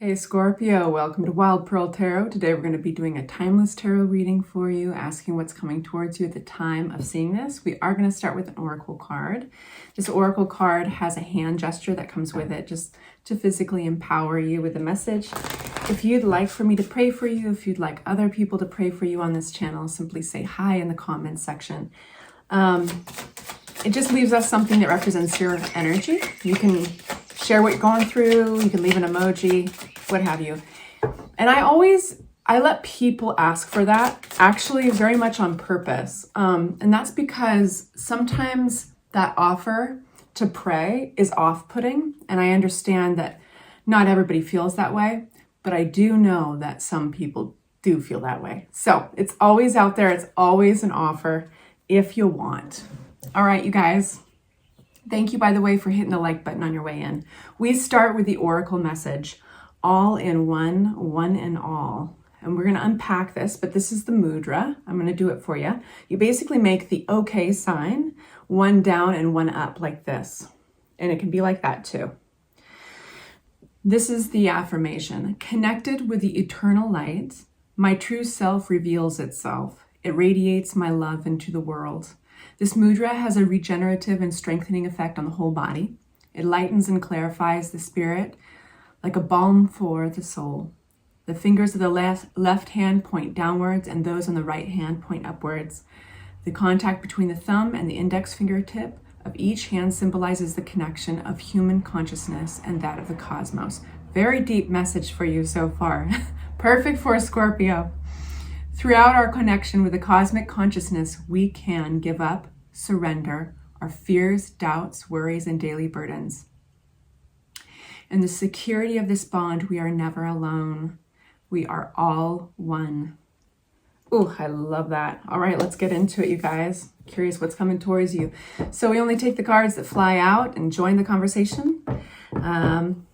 Hey Scorpio, welcome to Wild Pearl Tarot. Today we're going to be doing a timeless tarot reading for you, asking what's coming towards you at the time of seeing this. We are going to start with an oracle card. This oracle card has a hand gesture that comes with it just to physically empower you with a message. If you'd like for me to pray for you, if you'd like other people to pray for you on this channel, simply say hi in the comments section. It just leaves us something that represents your energy. You can share what you're going through, you can leave an emoji, what have you. And I let people ask for that, actually very much on purpose. And that's because sometimes that offer to pray is off-putting. And I understand that not everybody feels that way, but I do know that some people do feel that way. So it's always out there. It's always an offer if you want. All right, you guys. Thank you, by the way, for hitting the like button on your way in. We start with the oracle message, all in one, one in all. And we're going to unpack this, but this is the mudra. I'm going to do it for you. You basically make the okay sign, one down and one up like this. And it can be like that too. This is the affirmation. Connected with the eternal light, my true self reveals itself. It radiates my love into the world. This mudra has a regenerative and strengthening effect on the whole body. It lightens and clarifies the spirit like a balm for the soul. The fingers of the left hand point downwards and those on the right hand point upwards. The contact between the thumb and the index fingertip of each hand symbolizes the connection of human consciousness and that of the cosmos. Very deep message for you so far. Perfect for a Scorpio. Throughout our connection with the cosmic consciousness, we can give up, surrender our fears, doubts, worries, and daily burdens. In the security of this bond, we are never alone. We are all one. Oh, I love that. All right, let's get into it, you guys. Curious what's coming towards you. So we only take the cards that fly out and join the conversation. And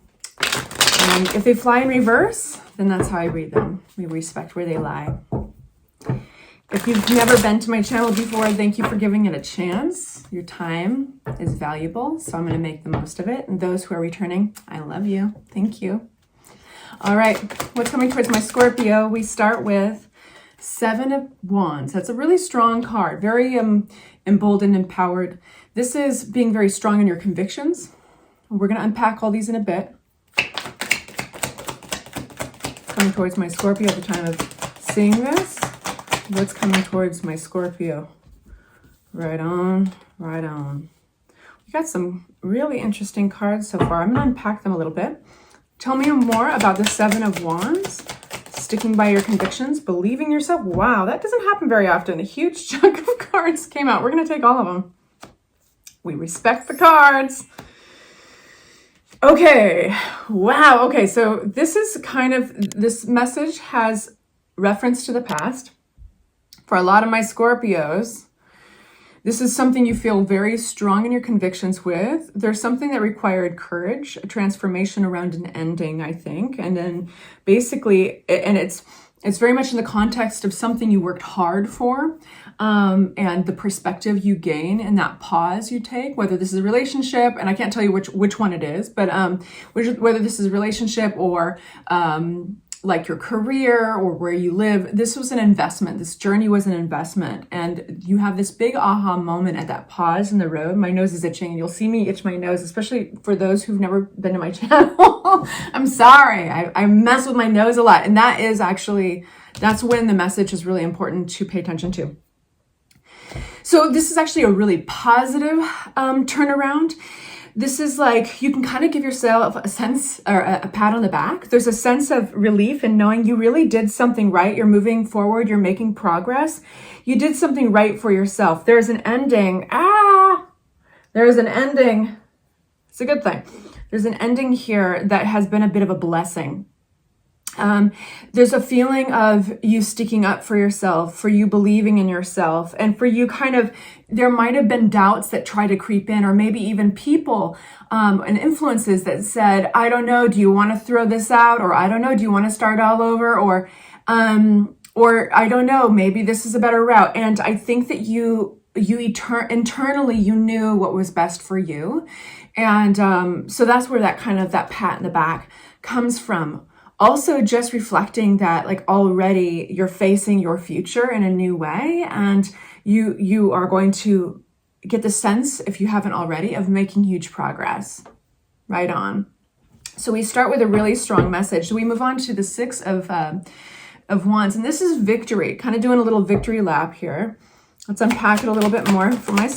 if they fly in reverse, then that's how I read them. We respect where they lie. If you've never been to my channel before, thank you for giving it a chance. Your time is valuable, so I'm going to make the most of it. And those who are returning, I love you. Thank you. All right, what's coming towards my Scorpio? We start with Seven of Wands. That's a really strong card, very emboldened, empowered. This is being very strong in your convictions. We're going to unpack all these in a bit. Coming towards my Scorpio at the time of seeing this. What's coming towards my Scorpio? Right on, right on. We got some really interesting cards so far. I'm going to unpack them a little bit. Tell me more about the Seven of Wands. Sticking by your convictions, believing yourself. Wow, that doesn't happen very often. A huge chunk of cards came out. We're going to take all of them. We respect the cards. Okay. Wow. Okay. So this is this message has reference to the past. For a lot of my Scorpios, this is something you feel very strong in your convictions with. There's something that required courage, a transformation around an ending, I think. And then basically, and it's very much in the context of something you worked hard for, and the perspective you gain and that pause you take, whether this is a relationship, and I can't tell you which one it is, but whether this is a relationship or like your career or where you live, this was an investment. This journey was an investment. And you have this big aha moment at that pause in the road. My nose is itching and you'll see me itch my nose, especially for those who've never been to my channel. I'm sorry. I mess with my nose a lot. And that's when the message is really important to pay attention to. So this is actually a really positive turnaround. This is like, you can kind of give yourself a sense or a pat on the back. There's a sense of relief in knowing you really did something right. You're moving forward. You're making progress. You did something right for yourself. There's an ending. There's an ending. It's a good thing. There's an ending here that has been a bit of a blessing. There's a feeling of you sticking up for yourself, for you believing in yourself, and for you there might have been doubts that try to creep in, or maybe even people and influences that said, I don't know, do you want to throw this out? Or I don't know, do you want to start all over? Or I don't know, maybe this is a better route. And I think that internally you knew what was best for you. And so that's where that pat in the back comes from. also just reflecting that like already you're facing your future in a new way, and you are going to get the sense, if you haven't already, of making huge progress. Right on. So we start with a really strong message. So we move on to the Six of Wands, and this is victory, kind of doing a little victory lap here. Let's unpack it a little bit more for my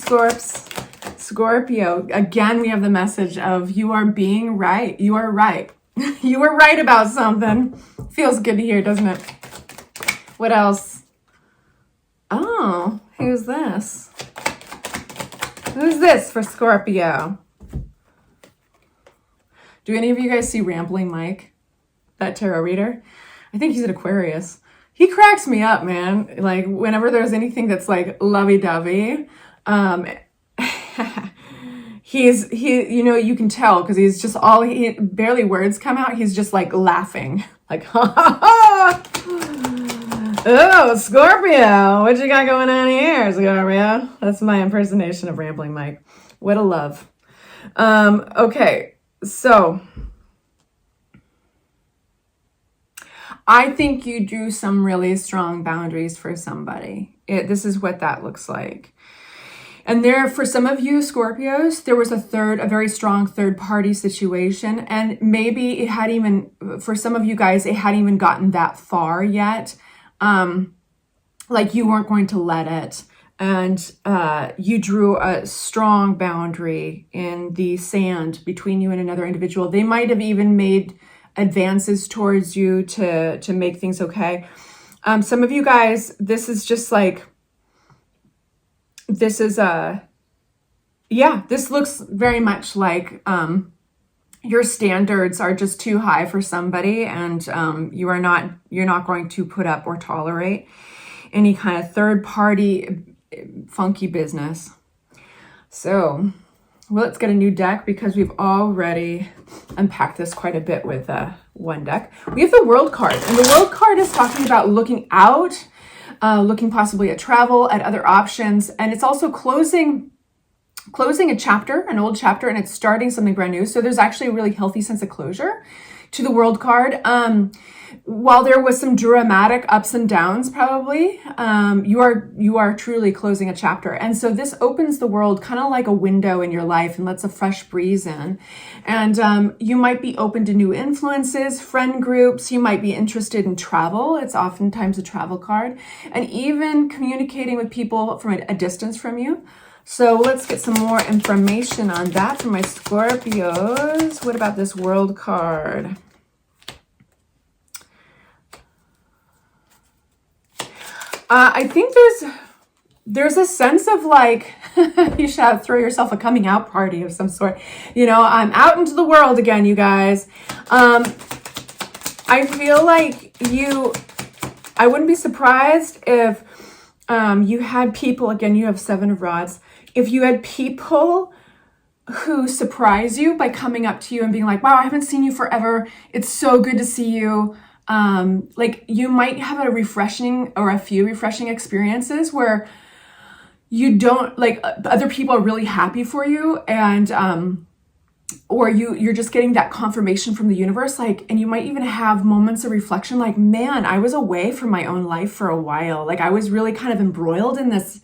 Scorpio. Again, we have the message of you are being right. You are right. You were right about something. Feels good to hear, doesn't it? What else? Oh, who's this? Who's this for Scorpio? Do any of you guys see Rambling Mike, that tarot reader? I think he's an Aquarius. He cracks me up, man. Like whenever there's anything that's like lovey-dovey, you can tell because he's just barely words come out. He's just like laughing, like, ha ha ha. Oh, Scorpio, what you got going on here, Scorpio? That's my impersonation of Rambling Mike. What a love. Okay, so I think you drew some really strong boundaries for somebody. This is what that looks like. And there, for some of you Scorpios, there was a very strong third party situation. And maybe it had even, for some of you guys, it hadn't even gotten that far yet. Like you weren't going to let it. And you drew a strong boundary in the sand between you and another individual. They might have even made advances towards you to make things okay. Some of you guys, this is just like, this looks very much like your standards are just too high for somebody, and you're not going to put up or tolerate any kind of third party funky business. So let's get a new deck because we've already unpacked this quite a bit with one deck. We have the World card, and the World card is talking about looking out, looking possibly at travel, at other options, and it's also closing a chapter, an old chapter, and it's starting something brand new. So there's actually a really healthy sense of closure to the World card. While there was some dramatic ups and downs, probably, you are truly closing a chapter. And so this opens the world kind of like a window in your life and lets a fresh breeze in. And you might be open to new influences, friend groups. You might be interested in travel. It's oftentimes a travel card. And even communicating with people from a distance from you. So let's get some more information on that for my Scorpios. What about this World card? I think there's a sense of like, you should throw yourself a coming out party of some sort. You know, I'm out into the world again, you guys. I feel like I wouldn't be surprised if you had people, again, you have Seven of Rods. If you had people who surprise you by coming up to you and being like, wow, I haven't seen you forever. It's so good to see you. Like you might have a few refreshing experiences where you don't like other people are really happy for you, and or you're just getting that confirmation from the universe, like, and you might even have moments of reflection like, man, I was away from my own life for a while, like I was really kind of embroiled in this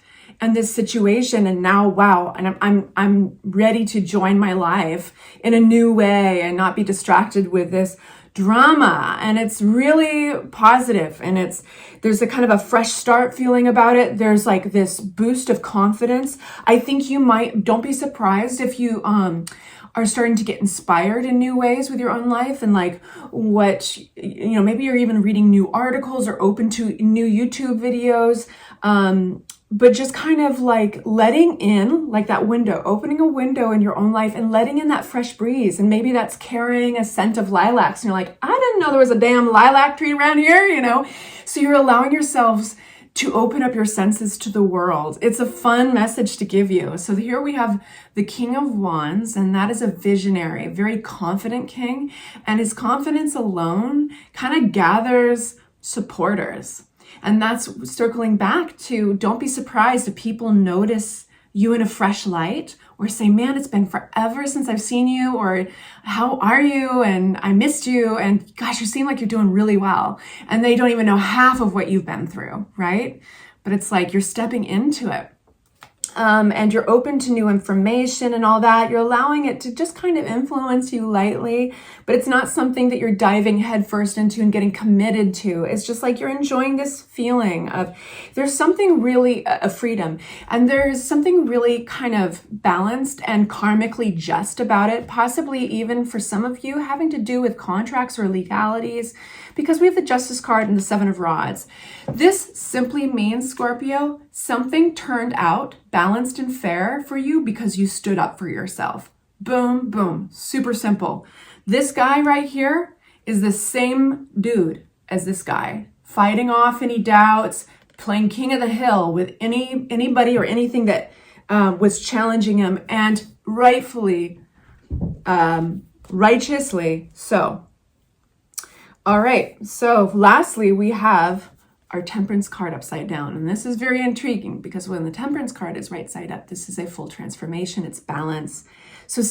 situation, and now, wow, and I'm ready to join my life in a new way and not be distracted with this drama. And it's really positive, and there's a kind of a fresh start feeling about it. There's like this boost of confidence. I think don't be surprised if you are starting to get inspired in new ways with your own life, and like maybe you're even reading new articles or open to new YouTube videos. But just kind of like letting in, like that window, opening a window in your own life and letting in that fresh breeze. And maybe that's carrying a scent of lilacs. And you're like, I didn't know there was a damn lilac tree around here, you know? So you're allowing yourselves to open up your senses to the world. It's a fun message to give you. So here we have the King of Wands, and that is a visionary, very confident king. And his confidence alone kind of gathers supporters. And that's circling back to, don't be surprised if people notice you in a fresh light, or say, man, it's been forever since I've seen you, or how are you? And I missed you. And gosh, you seem like you're doing really well. And they don't even know half of what you've been through, right? But it's like you're stepping into it. And you're open to new information and all that. You're allowing it to just kind of influence you lightly, but it's not something that you're diving headfirst into and getting committed to. It's just like you're enjoying this feeling of there's something really a freedom, and there's something really kind of balanced and karmically just about it, possibly even for some of you having to do with contracts or legalities, because we have the Justice card and the Seven of Rods. This simply means, Scorpio, something turned out balanced and fair for you because you stood up for yourself. Boom, boom, super simple. This guy right here is the same dude as this guy, fighting off any doubts, playing king of the hill with anybody or anything that was challenging him, and rightfully, righteously so. All right, so lastly, we have our Temperance card upside down. And this is very intriguing because when the Temperance card is right side up, this is a full transformation, it's balance. So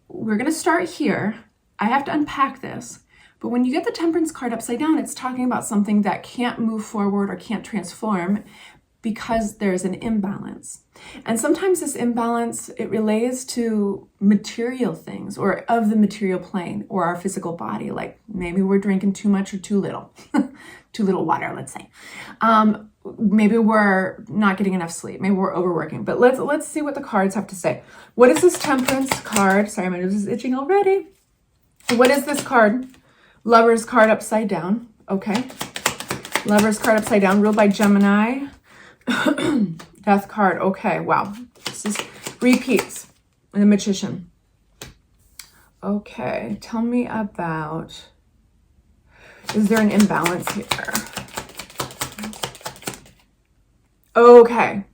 we're gonna start here. I have to unpack this, but when you get the Temperance card upside down, it's talking about something that can't move forward or can't transform because there's an imbalance. And sometimes this imbalance, it relates to material things or of the material plane or our physical body. Like maybe we're drinking too much or too little, too little water, let's say. Maybe we're not getting enough sleep. Maybe we're overworking, but let's see what the cards have to say. What is this Temperance card? Sorry, my nose is itching already. What is this card? Lover's card upside down. Okay. Lover's card upside down, ruled by Gemini. Death card. Okay, wow. This is repeats. The Magician. Okay, tell me about, is there an imbalance here? Okay.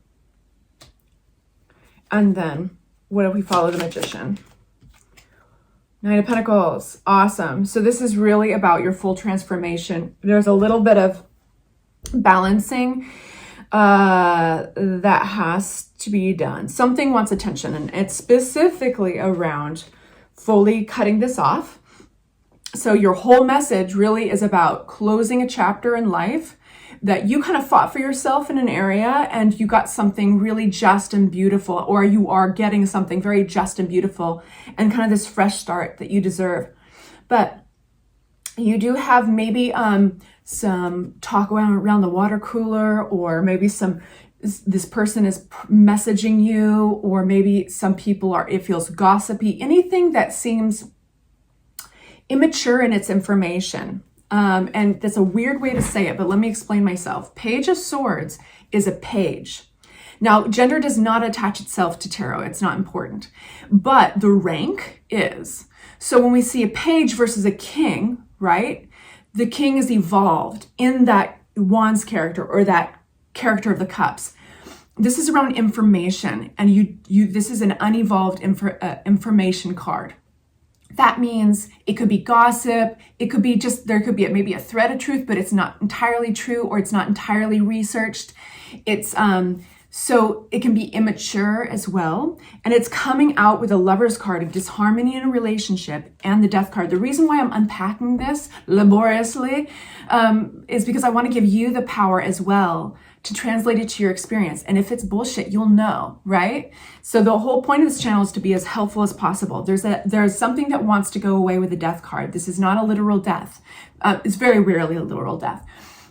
And then, what if we follow the Magician? Nine of Pentacles. Awesome. So this is really about your full transformation. There's a little bit of balancing that has to be done. Something wants attention, and it's specifically around fully cutting this off. So your whole message really is about closing a chapter in life that you kind of fought for yourself in an area and you got something really just and beautiful, or you are getting something very just and beautiful and kind of this fresh start that you deserve. But you do have maybe some talk around the water cooler, or maybe this person is messaging you, or maybe some people it feels gossipy, anything that seems immature in its information. And that's a weird way to say it, but let me explain myself. Page of Swords is a page. Now, gender does not attach itself to tarot. It's not important, but the rank is. So when we see a page versus a king, right? The king is evolved in that Wands character or that character of the Cups. This is around information, and this is an unevolved information card. That means it could be gossip. It could be there could be maybe a thread of truth, but it's not entirely true, or it's not entirely researched. It's so it can be immature as well. And it's coming out with a Lover's card of disharmony in a relationship and the Death card. The reason why I'm unpacking this laboriously is because I want to give you the power as well to translate it to your experience. And if it's bullshit, you'll know, right? So the whole point of this channel is to be as helpful as possible. There's something that wants to go away with the Death card. This is not a literal death. It's very rarely a literal death.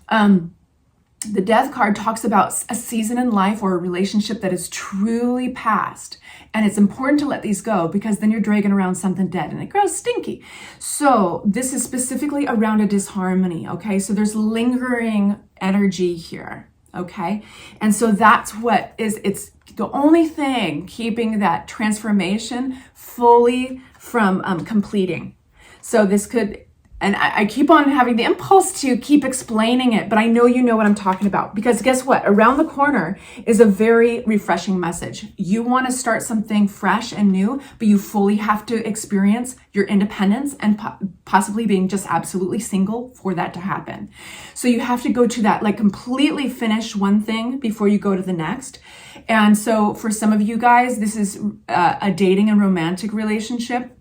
The Death card talks about a season in life or a relationship that is truly past. And it's important to let these go, because then you're dragging around something dead and it grows stinky. So this is specifically around a disharmony, okay? So there's lingering energy here, okay? And so that's what it's the only thing keeping that transformation fully from completing. So this could And I keep on having the impulse to keep explaining it, but I know you know what I'm talking about, because guess what? Around the corner is a very refreshing message. You want to start something fresh and new, but you fully have to experience your independence and possibly being just absolutely single for that to happen. So you have to go to that, like completely finish one thing before you go to the next. And so for some of you guys, this is a dating and romantic relationship,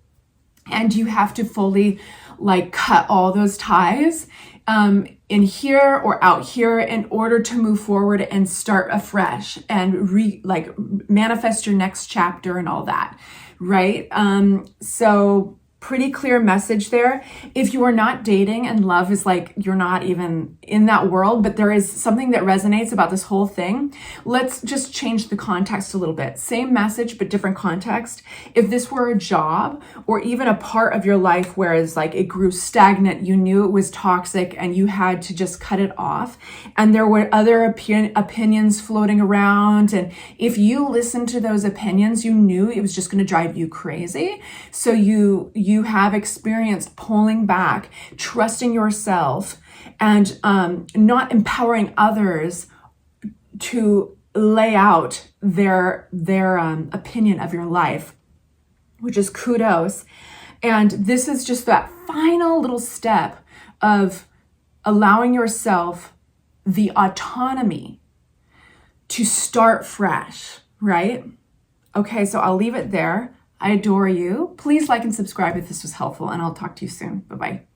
and you have to fully like cut all those ties in here or out here in order to move forward and start afresh and manifest your next chapter and all that, right? So pretty clear message there. If you are not dating and love is like, you're not even in that world, but there is something that resonates about this whole thing, let's just change the context a little bit. Same message, but different context. If this were a job or even a part of your life, whereas like it grew stagnant, you knew it was toxic and you had to just cut it off, and there were other opinions floating around, and if you listened to those opinions, you knew it was just going to drive you crazy. So you have experienced pulling back, trusting yourself, and not empowering others to lay out their opinion of your life, which is kudos. And this is just that final little step of allowing yourself the autonomy to start fresh, right? Okay, so I'll leave it there. I adore you. Please like and subscribe if this was helpful, and I'll talk to you soon. Bye-bye.